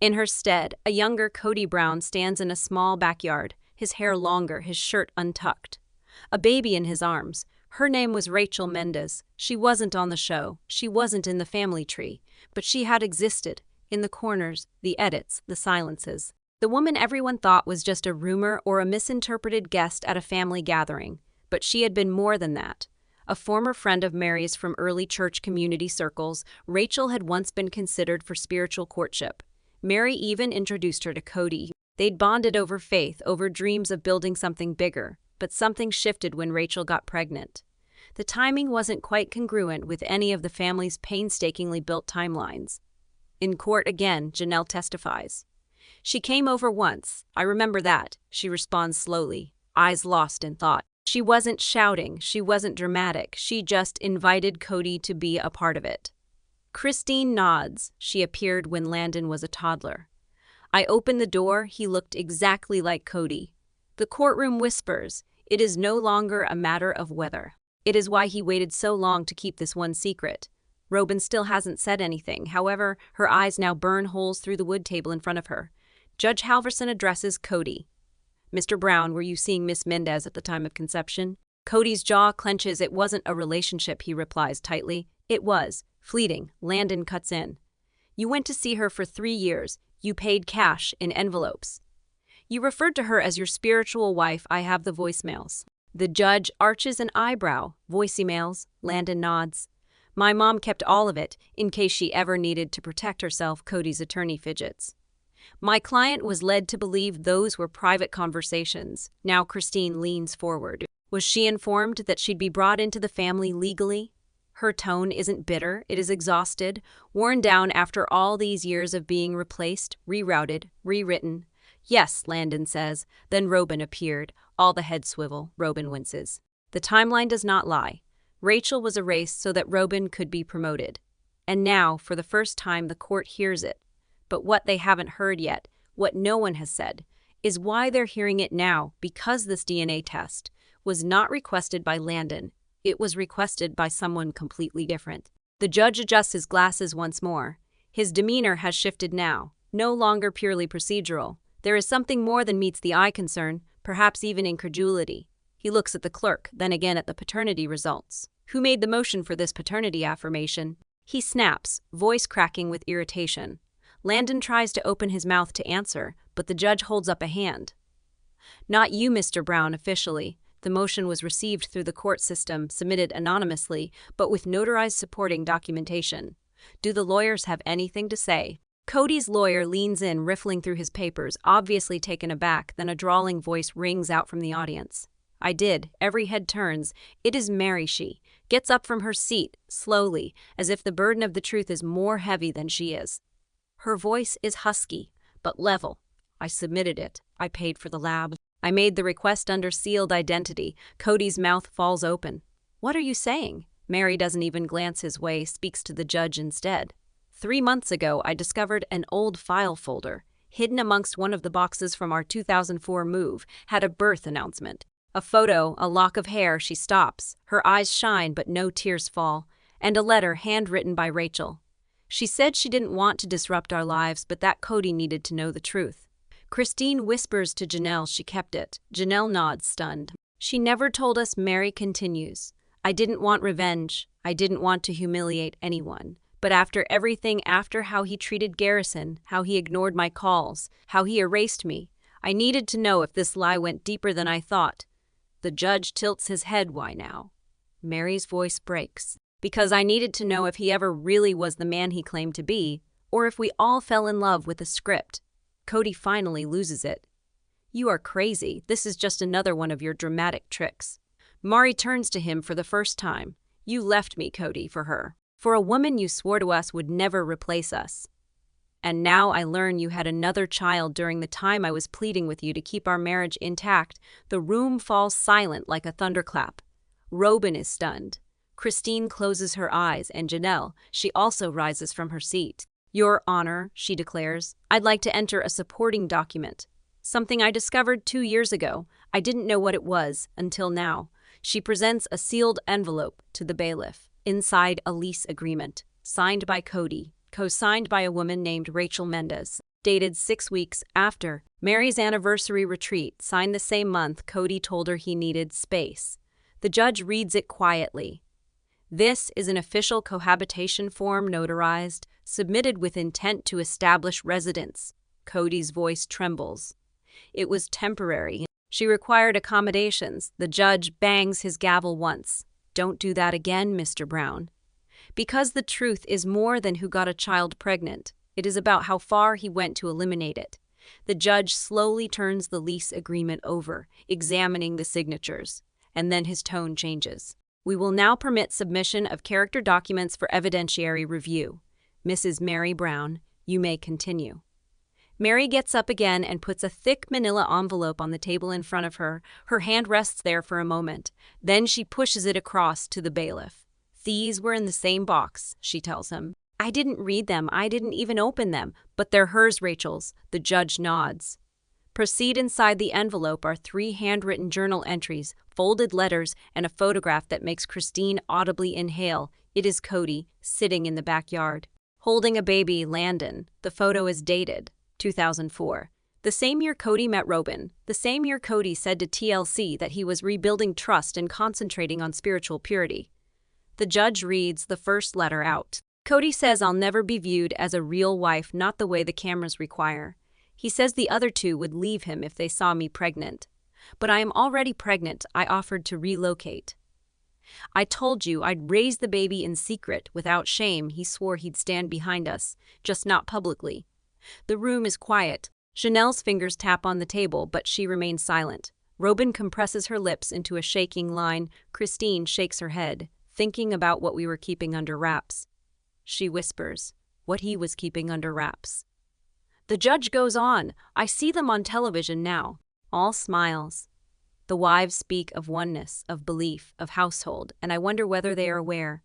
In her stead, a younger Cody Brown stands in a small backyard, his hair longer, his shirt untucked. A baby in his arms. Her name was Rachel Mendez. She wasn't on the show. She wasn't in the family tree. But she had existed. In the corners, the edits, the silences. The woman everyone thought was just a rumor or a misinterpreted guest at a family gathering. But she had been more than that. A former friend of Meri's from early church community circles, Rachel had once been considered for spiritual courtship. Meri even introduced her to Kody. They'd bonded over faith, over dreams of building something bigger. But something shifted when Rachel got pregnant. The timing wasn't quite congruent with any of the family's painstakingly built timelines. In court again, Janelle testifies. She came over once. I remember that, she responds slowly, eyes lost in thought. She wasn't shouting, she wasn't dramatic, she just invited Kody to be a part of it. Christine nods. She appeared when Landon was a toddler. I opened the door, he looked exactly like Kody. The courtroom whispers, it is no longer a matter of whether. It is why he waited so long to keep this one secret. Robin still hasn't said anything, however, her eyes now burn holes through the wood table in front of her. Judge Halverson addresses Kody. Mr. Brown, were you seeing Miss Mendez at the time of conception? Cody's jaw clenches. It wasn't a relationship, he replies tightly. It was. Fleeting. Landon cuts in. You went to see her for 3 years. You paid cash in envelopes. You referred to her as your spiritual wife. I have the voicemails. The judge arches an eyebrow. Voicemails. Landon nods. My mom kept all of it, in case she ever needed to protect herself, Cody's attorney fidgets. My client was led to believe those were private conversations. Now Christine leans forward. Was she informed that she'd be brought into the family legally? Her tone isn't bitter, it is exhausted, worn down after all these years of being replaced, rerouted, rewritten. Yes, Landon says. Then Robin appeared. All the heads swivel. Robin winces. The timeline does not lie. Rachel was erased so that Robin could be promoted. And now, for the first time, the court hears it. But what they haven't heard yet, what no one has said, is why they're hearing it now, because this DNA test was not requested by Landon. It was requested by someone completely different. The judge adjusts his glasses once more. His demeanor has shifted now, no longer purely procedural. There is something more than meets the eye concern, perhaps even incredulity. He looks at the clerk, then again at the paternity results. Who made the motion for this paternity affirmation? He snaps, voice cracking with irritation. Landon tries to open his mouth to answer, but the judge holds up a hand. Not you, Mr. Brown, officially. The motion was received through the court system, submitted anonymously, but with notarized supporting documentation. Do the lawyers have anything to say? Cody's lawyer leans in, riffling through his papers, obviously taken aback, then a drawling voice rings out from the audience. I did. Every head turns. It is Meri. She gets up from her seat, slowly, as if the burden of the truth is more heavy than she is. Her voice is husky, but level. I submitted it. I paid for the lab. I made the request under sealed identity. Cody's mouth falls open. What are you saying? Meri doesn't even glance his way, speaks to the judge instead. 3 months ago, I discovered an old file folder. Hidden amongst one of the boxes from our 2004 move, had a birth announcement. A photo, a lock of hair. She stops. Her eyes shine, but no tears fall. And a letter handwritten by Rachel. She said she didn't want to disrupt our lives, but that Kody needed to know the truth. Christine whispers to Janelle she kept it. Janelle nods, stunned. She never told us. Meri continues. I didn't want revenge. I didn't want to humiliate anyone. But after everything, after how he treated Garrison, how he ignored my calls, how he erased me, I needed to know if this lie went deeper than I thought. The judge tilts his head. Why now? Meri's voice breaks. Because I needed to know if he ever really was the man he claimed to be, or if we all fell in love with a script. Kody finally loses it. You are crazy. This is just another one of your dramatic tricks. Meri turns to him for the first time. You left me, Kody, for her. For a woman you swore to us would never replace us. And now I learn you had another child during the time I was pleading with you to keep our marriage intact. The room falls silent like a thunderclap. Robin is stunned. Christine closes her eyes, and Janelle, she also rises from her seat. Your Honor, she declares, I'd like to enter a supporting document. Something I discovered 2 years ago. I didn't know what it was until now. She presents a sealed envelope to the bailiff. Inside, a lease agreement, signed by Kody, co-signed by a woman named Rachel Mendez. dated 6 weeks after Meri's anniversary retreat, signed the same month. Kody told her he needed space. The judge reads it quietly. This is an official cohabitation form notarized, submitted with intent to establish residence. Kody's voice trembles. It was temporary. She required accommodations. The judge bangs his gavel once. Don't do that again, Mr. Brown. Because the truth is more than who got a child pregnant. It is about how far he went to eliminate it. The judge slowly turns the lease agreement over, examining the signatures, and then his tone changes. We will now permit submission of character documents for evidentiary review. Mrs. Meri Brown, you may continue. Meri gets up again and puts a thick manila envelope on the table in front of her. Her hand rests there for a moment. Then she pushes it across to the bailiff. These were in the same box, she tells him. I didn't read them. I didn't even open them. But they're hers, Rachel's. The judge nods. Proceed. Inside the envelope are 3 handwritten journal entries, folded letters, and a photograph that makes Christine audibly inhale. It is Kody, sitting in the backyard, holding a baby, Landon. The photo is dated 2004. The same year Kody met Robin. The same year Kody said to TLC that he was rebuilding trust and concentrating on spiritual purity. The judge reads the first letter out. Kody says, I'll never be viewed as a real wife, not the way the cameras require. He says the other 2 would leave him if they saw me pregnant. But I am already pregnant. I offered to relocate. I told you I'd raise the baby in secret, without shame. He swore he'd stand behind us, just not publicly. The room is quiet. Janelle's fingers tap on the table, but she remains silent. Robin compresses her lips into a shaking line. Christine shakes her head, thinking about what we were keeping under wraps. She whispers, what he was keeping under wraps. The judge goes on, I see them on television now. All smiles. The wives speak of oneness, of belief, of household, and I wonder whether they are aware.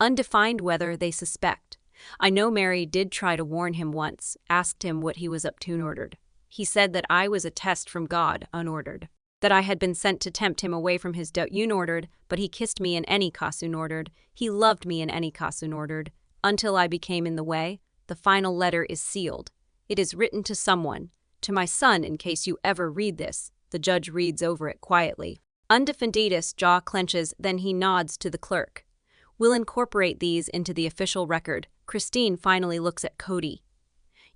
Undefined whether they suspect. I know Meri did try to warn him once, asked him what he was up to unordered. He said that I was a test from God, unordered. That I had been sent to tempt him away from his doubt unordered, but he kissed me in any case unordered. He loved me in any case unordered. Until I became in the way, the final letter is sealed. It is written to someone, to my son in case you ever read this. The judge reads over it quietly. Undefended's jaw clenches, then he nods to the clerk. We'll incorporate these into the official record. Christine finally looks at Kody.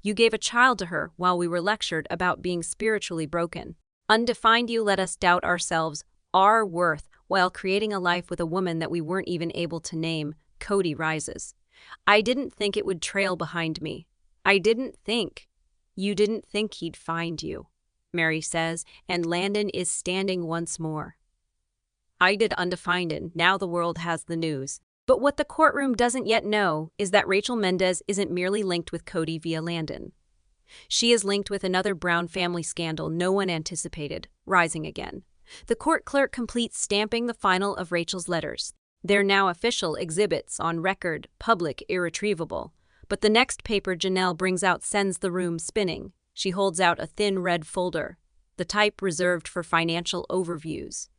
You gave a child to her while we were lectured about being spiritually broken. Undefined, you let us doubt ourselves, our worth, while creating a life with a woman that we weren't even able to name. Kody rises. I didn't think it would trail behind me. I didn't think. You didn't think he'd find you, Meri says, and Landon is standing once more. I did, undefined. Now the world has the news. But what the courtroom doesn't yet know is that Rachel Mendez isn't merely linked with Kody via Landon. She is linked with another Brown family scandal no one anticipated, rising again. The court clerk completes stamping the final of Rachel's letters. They're now official exhibits on record, public, irretrievable. But the next paper Janelle brings out sends the room spinning. She holds out a thin red folder, the type reserved for financial overviews.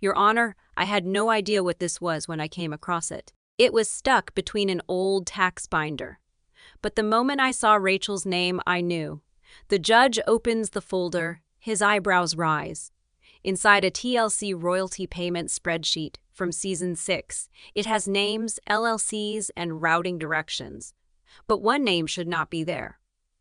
Your Honor, I had no idea what this was when I came across it. It was stuck between an old tax binder. But the moment I saw Rachel's name, I knew. The judge opens the folder. His eyebrows rise. Inside a TLC royalty payment spreadsheet from Season 6, it has names, LLCs, and routing directions. But one name should not be there.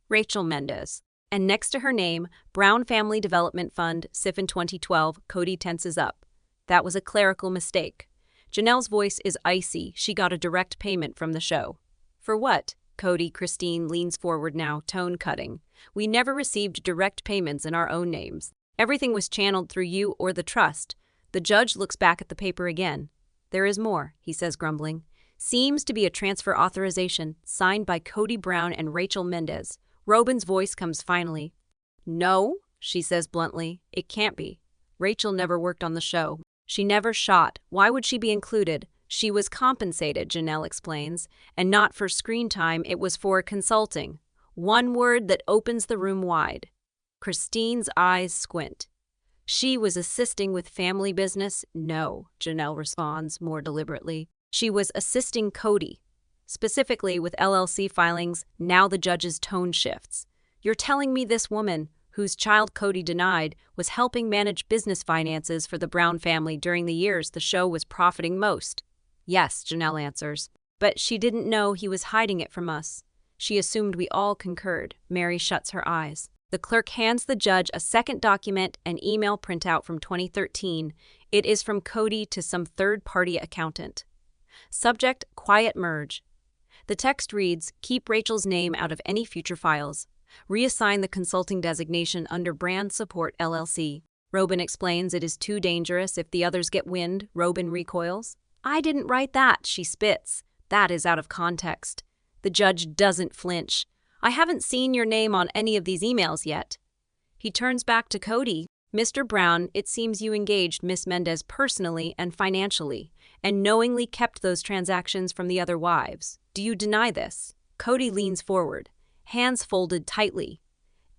Rachel Mendez. And next to her name, Brown Family Development Fund, SIF in 2012, Kody tenses up. That was a clerical mistake. Janelle's voice is icy. She got a direct payment from the show. For what? Kody. Christine leans forward now, tone cutting. We never received direct payments in our own names. Everything was channeled through you or the trust. The judge looks back at the paper again. There is more, he says, grumbling. Seems to be a transfer authorization signed by Cody Brown and Rachel Mendez. Robin's voice comes finally. No, she says bluntly. It can't be. Rachel never worked on the show. She never shot. Why would she be included? She was compensated, Janelle explains, and not for screen time, it was for consulting. One word that opens the room wide. Christine's eyes squint. She was assisting with family business? No, Janelle responds more deliberately. She was assisting Kody, specifically with LLC filings. Now the judge's tone shifts. You're telling me this woman, whose child Kody denied, was helping manage business finances for the Brown family during the years the show was profiting most? Yes, Janelle answers. But she didn't know he was hiding it from us. She assumed we all concurred. Meri shuts her eyes. The clerk hands the judge a second document, an email printout from 2013. It is from Kody to some third-party accountant. Subject, quiet merge. The text reads, keep Rachel's name out of any future files. Reassign the consulting designation under Brand Support LLC. Robin explains it is too dangerous if the others get wind. Robin recoils. I didn't write that, she spits. That is out of context. The judge doesn't flinch. I haven't seen your name on any of these emails yet. He turns back to Kody. Mr. Brown, it seems you engaged Miss Mendez personally and financially, and knowingly kept those transactions from the other wives. Do you deny this? Kody leans forward, hands folded tightly.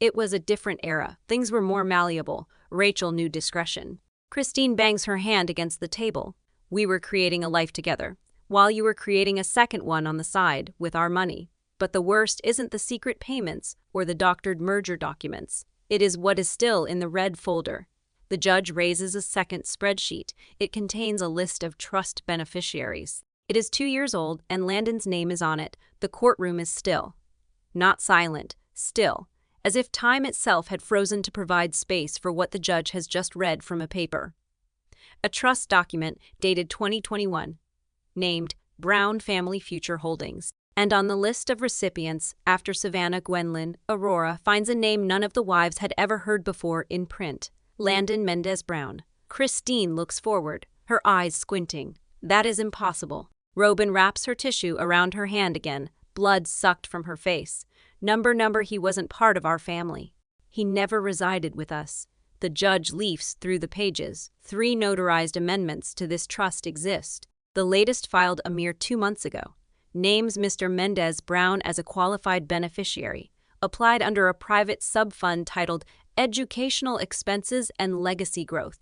It was a different era. Things were more malleable. Rachel knew discretion. Christine bangs her hand against the table. We were creating a life together, while you were creating a second one on the side with our money. But the worst isn't the secret payments or the doctored merger documents. It is what is still in the red folder. The judge raises a second spreadsheet. It contains a list of trust beneficiaries. It is 2 years old and Landon's name is on it. The courtroom is still. Not silent, still, as if time itself had frozen to provide space for what the judge has just read from a paper. A trust document dated 2021, named Brown Family Future Holdings. And on the list of recipients, after Savannah Gwendolyn, Aurora finds a name none of the wives had ever heard before in print. Landon Mendez Brown. Christine looks forward, her eyes squinting. That is impossible. Robin wraps her tissue around her hand again, blood sucked from her face. Number, he wasn't part of our family. He never resided with us. The judge leafs through the pages. 3 notarized amendments to this trust exist. The latest filed a mere 2 months ago. Names Mr. Mendez Brown as a qualified beneficiary, applied under a private sub-fund titled Educational Expenses and Legacy Growth.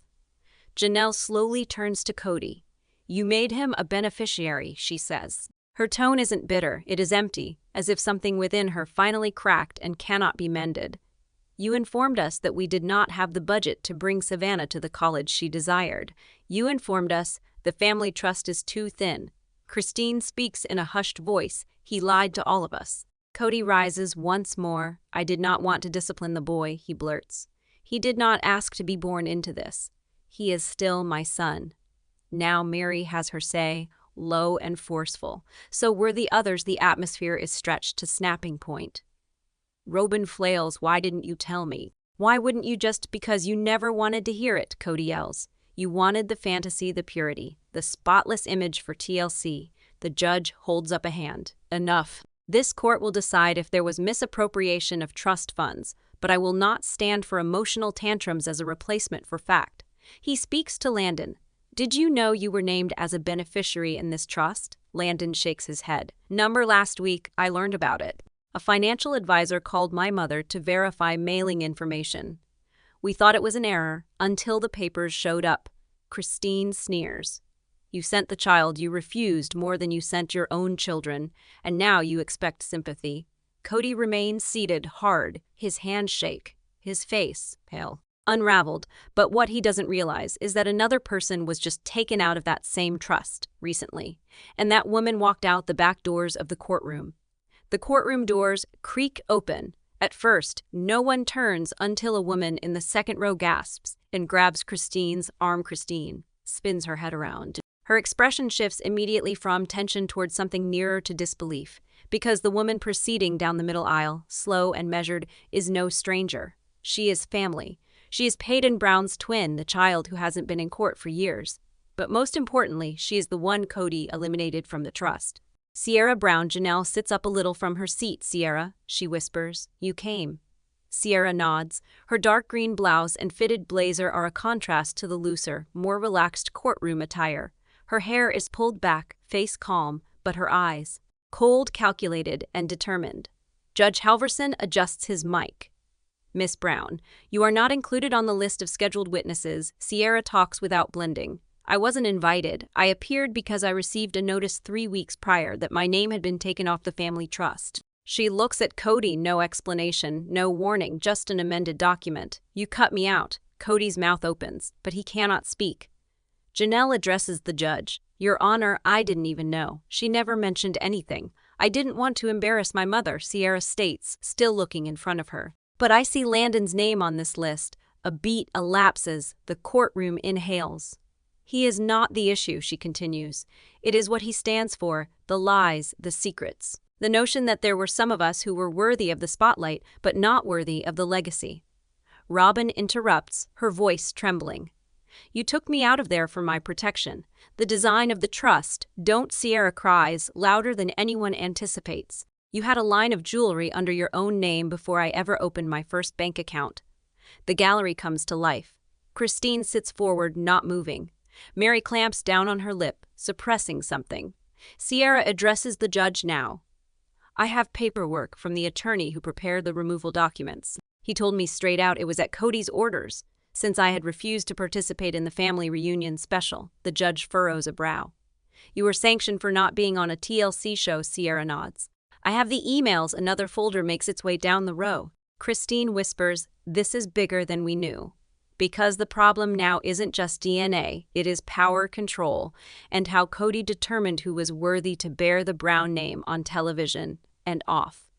Janelle slowly turns to Kody. You made him a beneficiary, she says. Her tone isn't bitter, it is empty, as if something within her finally cracked and cannot be mended. You informed us that we did not have the budget to bring Savannah to the college she desired. You informed us the family trust is too thin. Christine speaks in a hushed voice. He lied to all of us. Kody rises once more. I did not want to discipline the boy, he blurts. He did not ask to be born into this. He is still my son. Now Meri has her say, low and forceful. So were the others. The atmosphere is stretched to snapping point. Robin flails. Why didn't you tell me? Why wouldn't you just because you never wanted to hear it, Kody yells. You wanted the fantasy, the purity, the spotless image for TLC. The judge holds up a hand. Enough. This court will decide if there was misappropriation of trust funds, but I will not stand for emotional tantrums as a replacement for fact. He speaks to Landon. Did you know you were named as a beneficiary in this trust? Landon shakes his head. Last week, I learned about it. A financial advisor called my mother to verify mailing information. We thought it was an error until the papers showed up. Christine sneers. You sent the child you refused more than you sent your own children, and now you expect sympathy. Kody remains seated, hard, his hands shake, his face pale, unraveled. But what he doesn't realize is that another person was just taken out of that same trust recently, and that woman walked out the back doors of the courtroom. The courtroom doors creak open. At first, no one turns until a woman in the second row gasps and grabs Christine's arm. Christine spins her head around. Her expression shifts immediately from tension towards something nearer to disbelief, because the woman proceeding down the middle aisle, slow and measured, is no stranger. She is family. She is Peyton Brown's twin, the child who hasn't been in court for years. But most importantly, she is the one Kody eliminated from the trust. Sierra Brown. Janelle sits up a little from her seat. Sierra, she whispers, you came. Sierra nods. Her dark green blouse and fitted blazer are a contrast to the looser, more relaxed courtroom attire. Her hair is pulled back, face calm, but her eyes cold, calculated, and determined. Judge Halverson adjusts his mic. Miss Brown, you are not included on the list of scheduled witnesses. Sierra talks without blending. I wasn't invited. I appeared because I received a notice 3 weeks prior that my name had been taken off the family trust. She looks at Kody, no explanation, no warning, just an amended document. "You cut me out." Cody's mouth opens, but he cannot speak. Janelle addresses the judge. "Your Honor, I didn't even know. She never mentioned anything. I didn't want to embarrass my mother," Sierra states, still looking in front of her. "But I see Landon's name on this list." A beat elapses. The courtroom inhales. "He is not the issue," she continues. "It is what he stands for, the lies, the secrets. The notion that there were some of us who were worthy of the spotlight, but not worthy of the legacy." Robin interrupts, her voice trembling. "You took me out of there for my protection. The design of the trust," "Don't," Sierra cries, louder than anyone anticipates. "You had a line of jewelry under your own name before I ever opened my first bank account." The gallery comes to life. Christine sits forward, not moving. Meri clamps down on her lip, suppressing something. Sierra addresses the judge now. "I have paperwork from the attorney who prepared the removal documents. He told me straight out it was at Cody's orders, since I had refused to participate in the family reunion special." The judge furrows a brow. "You were sanctioned for not being on a TLC show," Sierra nods. "I have the emails." Another folder makes its way down the row. Christine whispers, "This is bigger than we knew. Because the problem now isn't just DNA, it is power control, and how Kody determined who was worthy to bear the Brown name on television and off."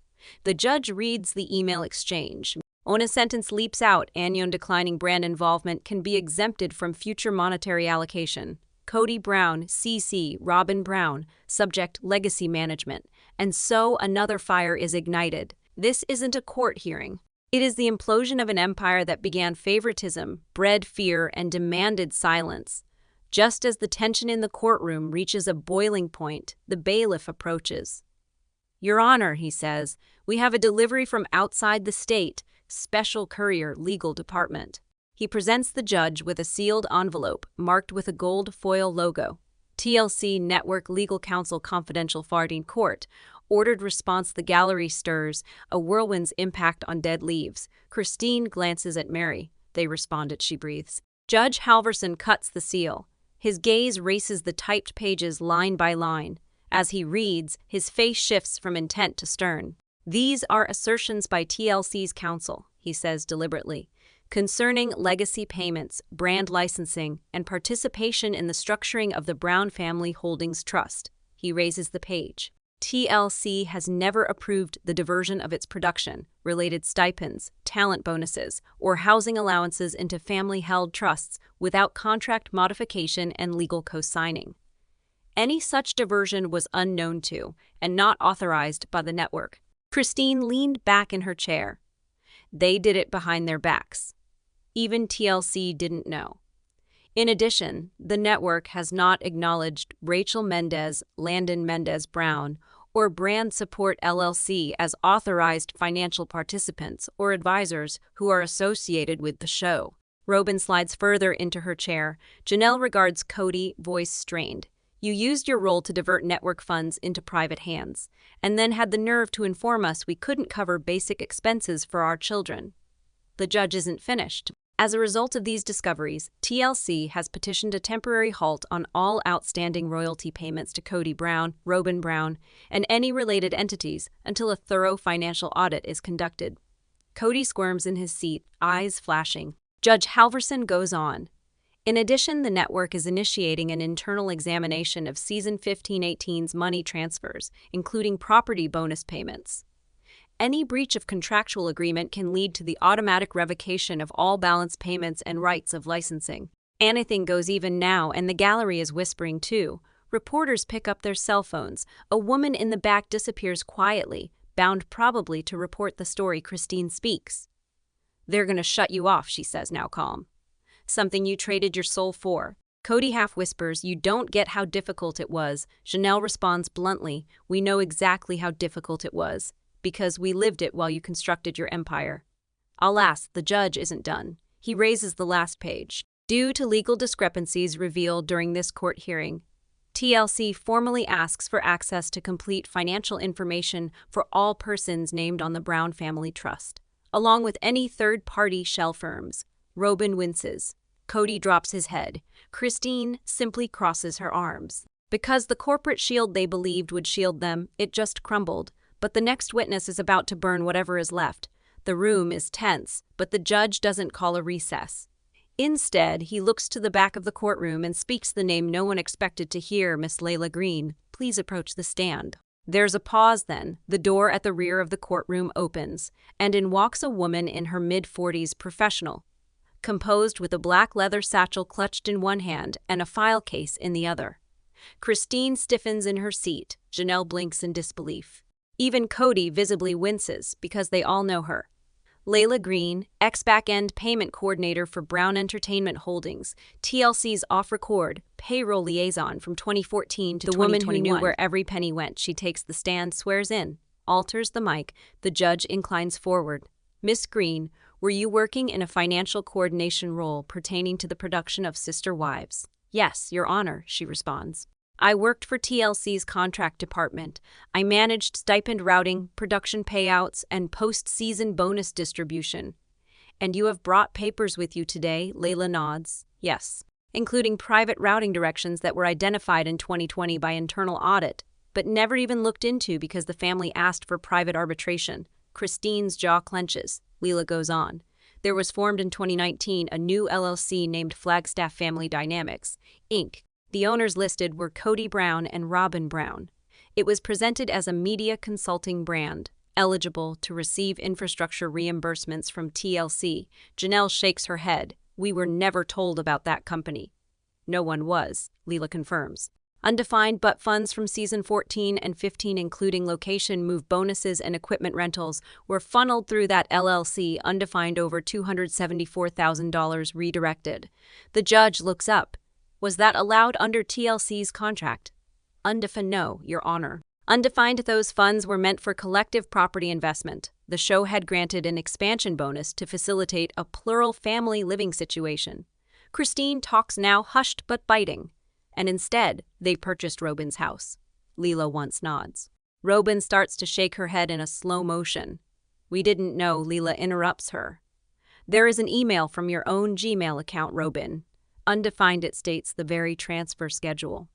The judge reads the email exchange. When a sentence leaps out, Anion declining brand involvement can be exempted from future monetary allocation. Cody Brown, CC, Robin Brown, subject legacy management. And so another fire is ignited. This isn't a court hearing. It is the implosion of an empire that began favoritism, bred fear, and demanded silence. Just as the tension in the courtroom reaches a boiling point, the bailiff approaches. "Your Honor," he says, "we have a delivery from outside the state, Special Courier, Legal Department." He presents the judge with a sealed envelope marked with a gold foil logo. TLC Network Legal Counsel Confidential Fardeen Court. Ordered response. The gallery stirs, a whirlwind's impact on dead leaves. Christine glances at Meri. "They responded," she breathes. Judge Halverson cuts the seal. His gaze races the typed pages line by line. As he reads, his face shifts from intent to stern. "These are assertions by TLC's counsel," he says deliberately, "concerning legacy payments, brand licensing, and participation in the structuring of the Brown Family Holdings Trust." He raises the page. "TLC has never approved the diversion of its production, related stipends, talent bonuses, or housing allowances into family-held trusts without contract modification and legal co-signing. Any such diversion was unknown to and not authorized by the network." Christine leaned back in her chair. "They did it behind their backs. Even TLC didn't know. In addition, the network has not acknowledged Rachel Mendez, Landon Mendez Brown, or Brand Support LLC as authorized financial participants or advisors who are associated with the show." Robin slides further into her chair. Janelle regards Kody, voice strained. "You used your role to divert network funds into private hands, and then had the nerve to inform us we couldn't cover basic expenses for our children." The judge isn't finished. As a result of these discoveries, TLC has petitioned a temporary halt on all outstanding royalty payments to Cody Brown, Robin Brown, and any related entities until a thorough financial audit is conducted. Kody squirms in his seat, eyes flashing. Judge Halverson goes on. "In addition, the network is initiating an internal examination of season 15-18's money transfers, including property bonus payments. Any breach of contractual agreement can lead to the automatic revocation of all balance payments and rights of licensing. Anything goes even now, and the gallery is whispering too. Reporters pick up their cell phones. A woman in the back disappears quietly, bound probably to report the story." Christine speaks. "They're gonna shut you off," she says, now calm. "Something you traded your soul for." Kody half whispers, "You don't get how difficult it was." Janelle responds bluntly, "We know exactly how difficult it was, because we lived it while you constructed your empire." Alas, the judge isn't done. He raises the last page. "Due to legal discrepancies revealed during this court hearing, TLC formally asks for access to complete financial information for all persons named on the Brown Family Trust, along with any third-party shell firms." Robin winces. Kody drops his head. Christine simply crosses her arms. Because the corporate shield they believed would shield them, it just crumbled. but the next witness is about to burn whatever is left. The room is tense, but the judge doesn't call a recess. Instead, he looks to the back of the courtroom and speaks the name no one expected to hear, Miss Layla Green. Please approach the stand. There's a pause then. The door at the rear of the courtroom opens, and in walks a woman in her mid-40s, professional, composed with a black leather satchel clutched in one hand and a file case in the other. Christine stiffens in her seat. Janelle blinks in disbelief. Even Kody visibly winces because they all know her. Layla Green, ex-back-end payment coordinator for Brown Entertainment Holdings, TLC's off-record payroll liaison from 2014 to 2021. The woman who knew where every penny went. She takes the stand, swears in, alters the mic. The judge inclines forward. Miss Green, were you working in a financial coordination role pertaining to the production of Sister Wives? Yes, Your Honor, she responds. I worked for TLC's contract department. I managed stipend routing, production payouts, and post-season bonus distribution. And you have brought papers with you today, Layla nods. Yes, including private routing directions that were identified in 2020 by internal audit, but never even looked into because the family asked for private arbitration. Christine's jaw clenches. Layla goes on. There was formed in 2019 a new LLC named Flagstaff Family Dynamics, Inc. The owners listed were Cody Brown and Robin Brown. It was presented as a media consulting brand, eligible to receive infrastructure reimbursements from TLC. Janelle shakes her head. We were never told about that company. No one was, Layla confirms. Undefined but funds from season 14 and 15, including location move bonuses and equipment rentals, were funneled through that LLC. Undefined over $274,000 redirected. The judge looks up. Was that allowed under TLC's contract? Undefined, no, Your Honor. Undefined, those funds were meant for collective property investment. The show had granted an expansion bonus to facilitate a plural family living situation. Christine talks now, hushed but biting. And instead, they purchased Robin's house. Layla once nods. Robin starts to shake her head in a slow motion. We didn't know, Layla interrupts her. There is an email from your own Gmail account, Robin. Undefined, it states the very transfer schedule.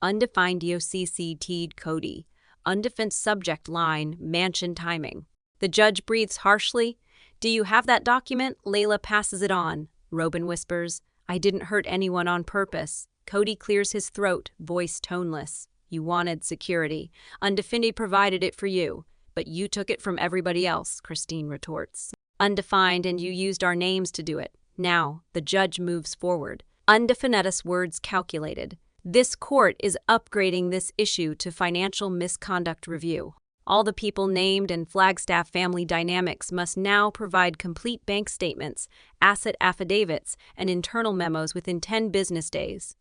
Undefined, DOCC'd Kody. Undefined, subject line, mansion timing. The judge breathes harshly. Do you have that document? Layla passes it on. Robin whispers, I didn't hurt anyone on purpose. Kody clears his throat, voice toneless. You wanted security. Undefined provided it for you, but you took it from everybody else, Christine retorts. Undefined, and you used our names to do it. Now, the judge moves forward. Undefined's words calculated. This court is upgrading this issue to financial misconduct review. All the people named in Flagstaff Family Dynamics must now provide complete bank statements, asset affidavits, and internal memos within 10 business days.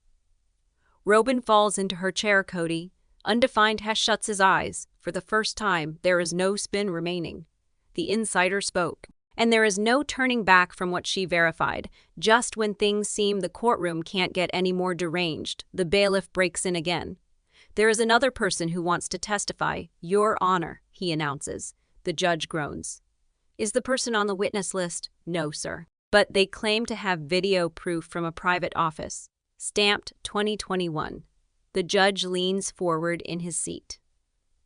Robin falls into her chair. Kody, Undefined, shuts his eyes. For the first time, there is no spin remaining. The insider spoke. And there is no turning back from what she verified. Just when things seem the courtroom can't get any more deranged, the bailiff breaks in again. There is another person who wants to testify, Your Honor, he announces. The judge groans. Is the person on the witness list? No, sir. But they claim to have video proof from a private office. Stamped 2021. The judge leans forward in his seat.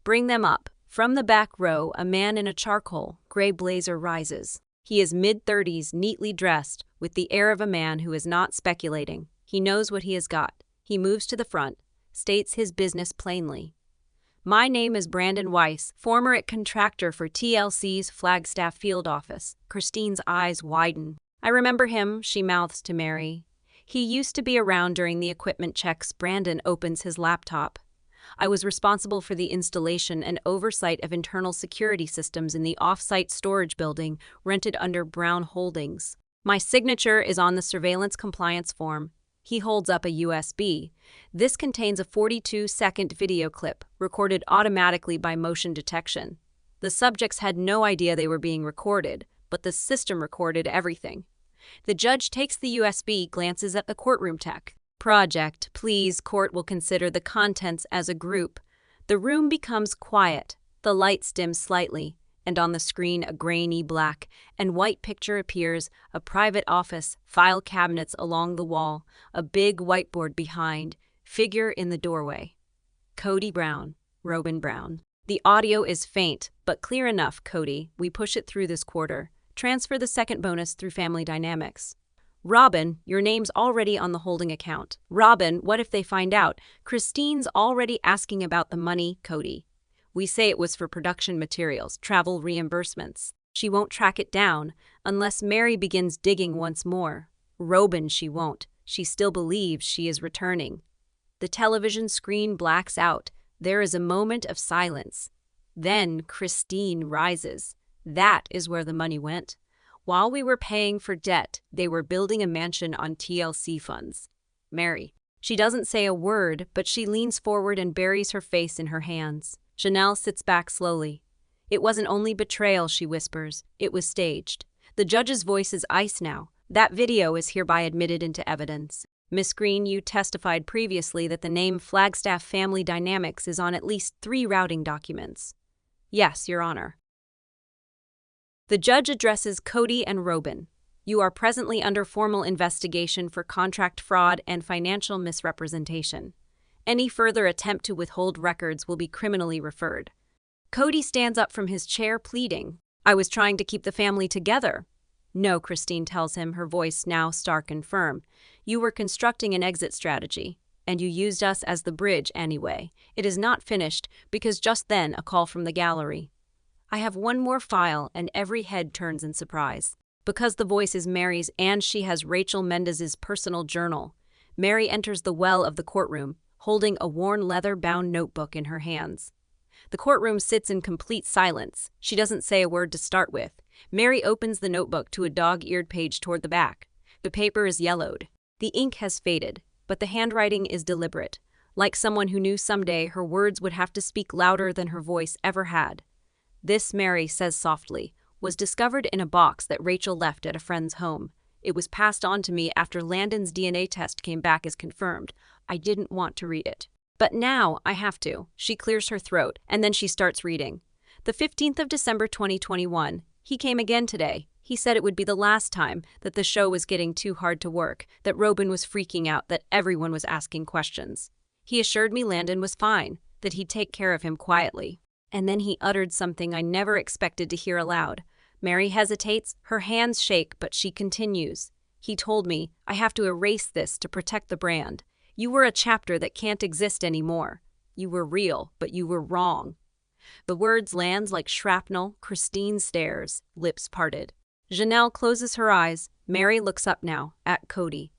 Bring them up. From the back row, a man in a charcoal gray blazer rises. He is mid-30s, neatly dressed, with the air of a man who is not speculating. He knows what he has got. He moves to the front, states his business plainly. My name is Brandon Weiss, former contractor for TLC's Flagstaff field office. Christine's eyes widen. I remember him, she mouths to Meri. He used to be around during the equipment checks. Brandon opens his laptop. I was responsible for the installation and oversight of internal security systems in the off-site storage building rented under Brown Holdings. My signature is on the surveillance compliance form. He holds up a USB. This contains a 42-second video clip, recorded automatically by motion detection. The subjects had no idea they were being recorded, but the system recorded everything. The judge takes the USB, glances at the courtroom tech. Project, please, court will consider the contents as a group. The room becomes quiet. The lights dim slightly, and on the screen a grainy black and white picture appears, a private office, file cabinets along the wall, a big whiteboard behind, figure in the doorway. Cody Brown, Robin Brown. The audio is faint, but clear enough, Kody. We push it through this quarter. Transfer the second bonus through Family Dynamics. Robin, your name's already on the holding account. Robin, what if they find out? Christine's already asking about the money, Kody. We say it was for production materials, travel reimbursements. She won't track it down unless Meri begins digging once more. Robin, she won't. She still believes she is returning. The television screen blacks out. There is a moment of silence. Then Christine rises. That is where the money went. While we were paying for debt, they were building a mansion on TLC funds. Meri. She doesn't say a word, but she leans forward and buries her face in her hands. Janelle sits back slowly. It wasn't only betrayal, she whispers. It was staged. The judge's voice is ice now. That video is hereby admitted into evidence. Miss Green, you testified previously that the name Flagstaff Family Dynamics is on at least 3 routing documents. Yes, Your Honor. The judge addresses Kody and Robin. You are presently under formal investigation for contract fraud and financial misrepresentation. Any further attempt to withhold records will be criminally referred. Kody stands up from his chair, pleading. I was trying to keep the family together. No, Christine tells him, her voice now stark and firm. You were constructing an exit strategy, and you used us as the bridge anyway. It is not finished, because just then a call from the gallery. I have one more file, and every head turns in surprise. Because the voice is Meri's and she has Rachel Mendez's personal journal. Meri enters the well of the courtroom, holding a worn leather-bound notebook in her hands. The courtroom sits in complete silence. She doesn't say a word to start with. Meri opens the notebook to a dog-eared page toward the back. The paper is yellowed. The ink has faded, but the handwriting is deliberate, like someone who knew someday her words would have to speak louder than her voice ever had. This, Meri says softly, was discovered in a box that Rachel left at a friend's home. It was passed on to me after Landon's DNA test came back as confirmed. I didn't want to read it. But now I have to. She clears her throat, and then she starts reading. The 15th of December 2021. He came again today. He said it would be the last time, that the show was getting too hard to work, that Robin was freaking out, that everyone was asking questions. He assured me Landon was fine, that he'd take care of him quietly. And then he uttered something I never expected to hear aloud. Meri hesitates, her hands shake, but she continues. He told me, I have to erase this to protect the brand. You were a chapter that can't exist anymore. You were real, but you were wrong. The words lands like shrapnel. Christine stares, lips parted. Janelle closes her eyes. Meri looks up now, at Kody.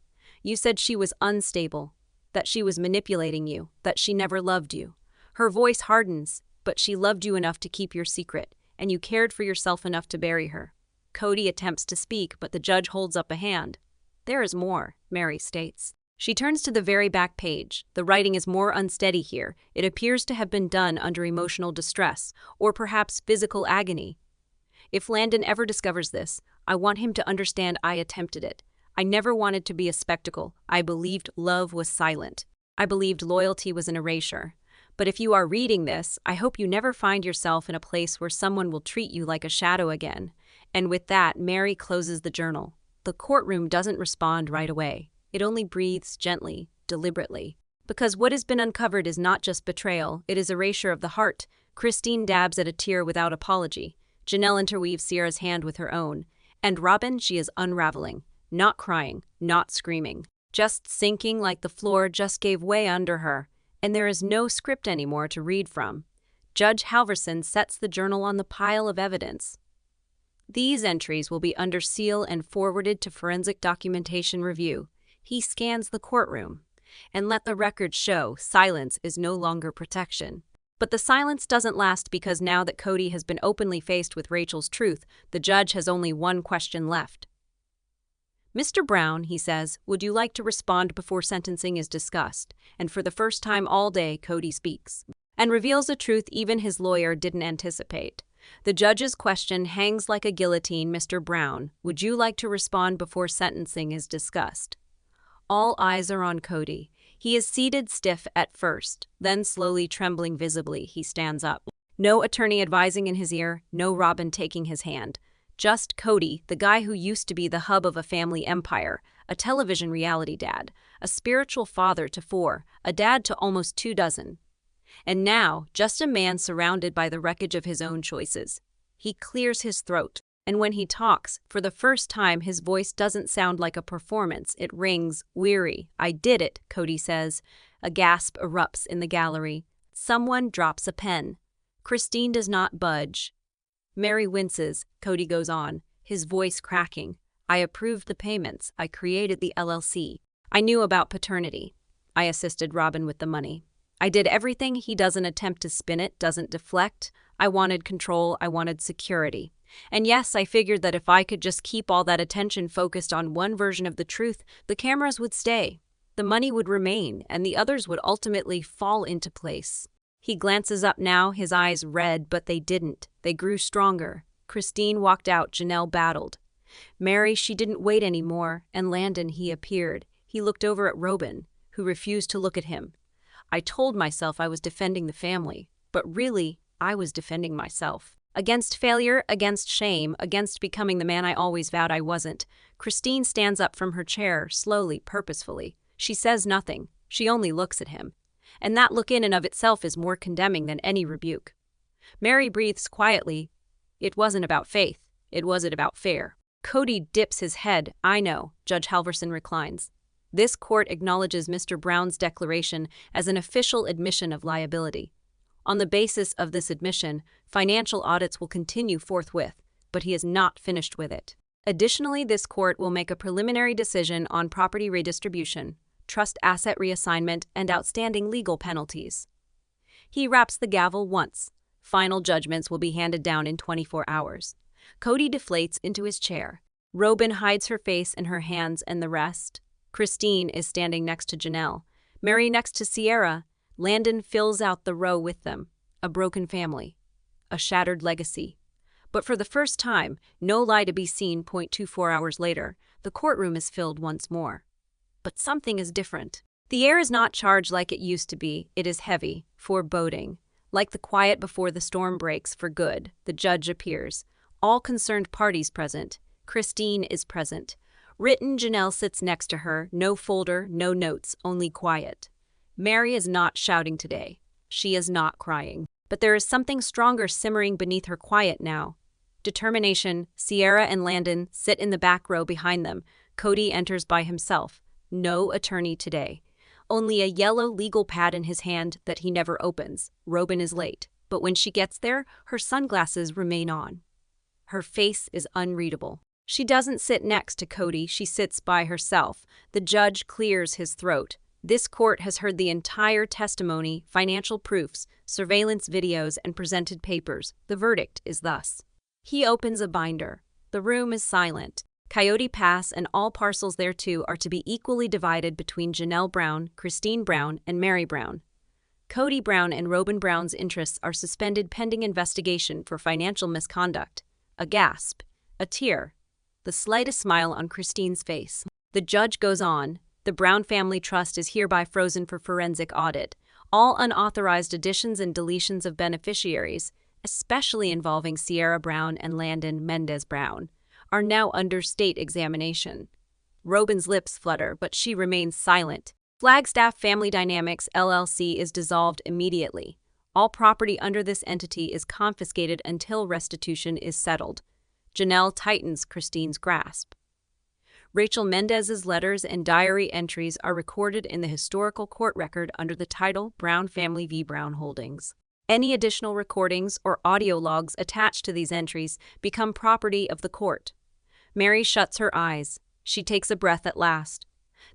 You said she was unstable, that she was manipulating you, that she never loved you. Her voice hardens, but she loved you enough to keep your secret, and you cared for yourself enough to bury her. Kody attempts to speak, but the judge holds up a hand. There is more, Meri states. She turns to the very back page. The writing is more unsteady here. It appears to have been done under emotional distress, or perhaps physical agony. If Landon ever discovers this, I want him to understand I attempted it. I never wanted to be a spectacle. I believed love was silent. I believed loyalty was an erasure. But if you are reading this, I hope you never find yourself in a place where someone will treat you like a shadow again. And with that, Meri closes the journal. The courtroom doesn't respond right away. It only breathes gently, deliberately. Because what has been uncovered is not just betrayal, it is erasure of the heart. Christine dabs at a tear without apology. Janelle interweaves Sierra's hand with her own. And Robin, she is unraveling. Not crying, not screaming. Just sinking like the floor just gave way under her. And there is no script anymore to read from. Judge Halverson sets the journal on the pile of evidence. These entries will be under seal and forwarded to Forensic Documentation Review. He scans the courtroom. And let the record show, silence is no longer protection. But the silence doesn't last because now that Kody has been openly faced with Rachel's truth, the judge has only one question left. Mr. Brown, he says, would you like to respond before sentencing is discussed? And for the first time all day, Kody speaks. And reveals a truth even his lawyer didn't anticipate. The judge's question hangs like a guillotine. Mr. Brown, would you like to respond before sentencing is discussed? All eyes are on Kody. He is seated stiff at first, then slowly trembling visibly, he stands up. No attorney advising in his ear, no Robin taking his hand. Just Kody, the guy who used to be the hub of a family empire, a television reality dad, a spiritual father to 4, a dad to almost 2 dozen. And now, just a man surrounded by the wreckage of his own choices. He clears his throat, and when he talks, for the first time his voice doesn't sound like a performance, it rings weary. "I did it," Kody says. A gasp erupts in the gallery. Someone drops a pen. Christine does not budge. Meri winces. Kody goes on, his voice cracking. "I approved the payments. I created the LLC. I knew about paternity. I assisted Robin with the money. I did everything. He doesn't attempt to spin it, doesn't deflect. I wanted control. I wanted security. And yes, I figured that if I could just keep all that attention focused on one version of the truth, the cameras would stay. The money would remain, and the others would ultimately fall into place." He glances up now, his eyes red, but they didn't. They grew stronger. Christine walked out. Janelle battled. Meri, she didn't wait anymore, and Landon, he appeared. He looked over at Robin, who refused to look at him. "I told myself I was defending the family, but really, I was defending myself. Against failure, against shame, against becoming the man I always vowed I wasn't." Christine stands up from her chair, slowly, purposefully. She says nothing. She only looks at him. And that look in and of itself is more condemning than any rebuke. Meri breathes quietly. "It wasn't about faith. It wasn't about fair." Kody dips his head. "I know," Judge Halverson reclines. "This court acknowledges Mr. Brown's declaration as an official admission of liability. On the basis of this admission, financial audits will continue forthwith, but he is not finished with it. Additionally, this court will make a preliminary decision on property redistribution, trust asset reassignment, and outstanding legal penalties." He raps the gavel once. Final judgments will be handed down in 24 hours. Kody deflates into his chair. Robin hides her face in her hands, and the rest. Christine is standing next to Janelle. Meri next to Sierra. Landon fills out the row with them. A broken family. A shattered legacy. But for the first time, no lie to be seen. 24 hours later, the courtroom is filled once more. But something is different. The air is not charged like it used to be. It is heavy, foreboding. Like the quiet before the storm breaks for good, the judge appears. All concerned parties present. Christine is present. Written, Janelle sits next to her. No folder, no notes, only quiet. Meri is not shouting today. She is not crying. But there is something stronger simmering beneath her quiet now. Determination. Sierra and Landon sit in the back row behind them. Kody enters by himself. No attorney today. Only a yellow legal pad in his hand that he never opens. Robin is late, but when she gets there, her sunglasses remain on. Her face is unreadable. She doesn't sit next to Kody, she sits by herself. The judge clears his throat. This court has heard the entire testimony, financial proofs, surveillance videos, and presented papers. The verdict is thus. He opens a binder. The room is silent. Coyote Pass and all parcels thereto are to be equally divided between Janelle Brown, Christine Brown, and Meri Brown. Cody Brown and Robin Brown's interests are suspended pending investigation for financial misconduct. A gasp. A tear. The slightest smile on Christine's face. The judge goes on. The Brown family trust is hereby frozen for forensic audit. All unauthorized additions and deletions of beneficiaries, especially involving Sierra Brown and Landon Mendez Brown, are now under state examination. Robin's lips flutter, but she remains silent. Flagstaff Family Dynamics LLC is dissolved immediately. All property under this entity is confiscated until restitution is settled. Janelle tightens Christine's grasp. Rachel Mendez's letters and diary entries are recorded in the historical court record under the title Brown Family v. Brown Holdings. Any additional recordings or audio logs attached to these entries become property of the court. Meri shuts her eyes. She takes a breath at last.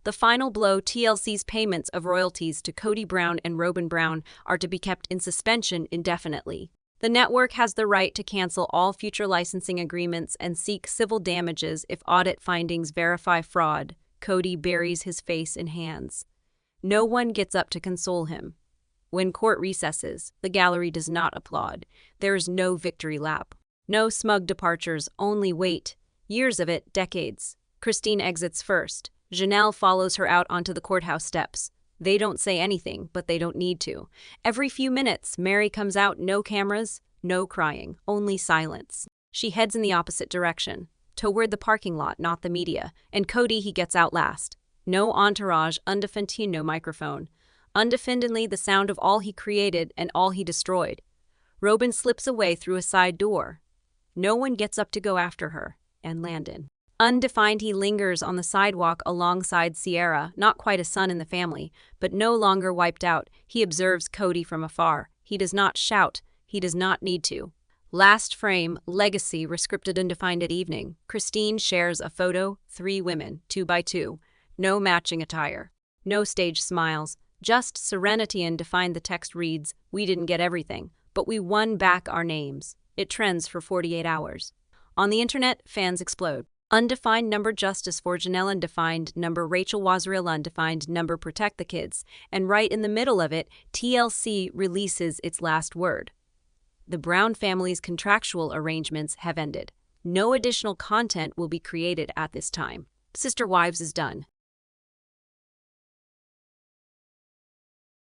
The final blow, TLC's payments of royalties to Cody Brown and Robin Brown are to be kept in suspension indefinitely. The network has the right to cancel all future licensing agreements and seek civil damages if audit findings verify fraud. Kody buries his face in hands. No one gets up to console him. When court recesses, the gallery does not applaud. There is no victory lap. No smug departures, only wait. Years of it, decades. Christine exits first. Janelle follows her out onto the courthouse steps. They don't say anything, but they don't need to. Every few minutes, Meri comes out, no cameras, no crying, only silence. She heads in the opposite direction, toward the parking lot, not the media, and Kody, he gets out last. No entourage, undefeated, no microphone. Undefinedly the sound of all he created and all he destroyed. Robin slips away through a side door. No one gets up to go after her, and Landon. Undefined, he lingers on the sidewalk alongside Sierra, not quite a son in the family, but no longer wiped out. He observes Kody from afar. He does not shout. He does not need to. Last frame, legacy, rescripted undefined at evening. Christine shares a photo, 3 women, 2 by 2. No matching attire. No stage smiles. Just serenity. Undefined, the text reads, "We didn't get everything, but we won back our names." It trends for 48 hours. On the internet, fans explode. Undefined number justice for Janelle, undefined number Rachel Wasreal, undefined number protect the kids. And right in the middle of it, TLC releases its last word. The Brown family's contractual arrangements have ended. No additional content will be created at this time. Sister Wives is done.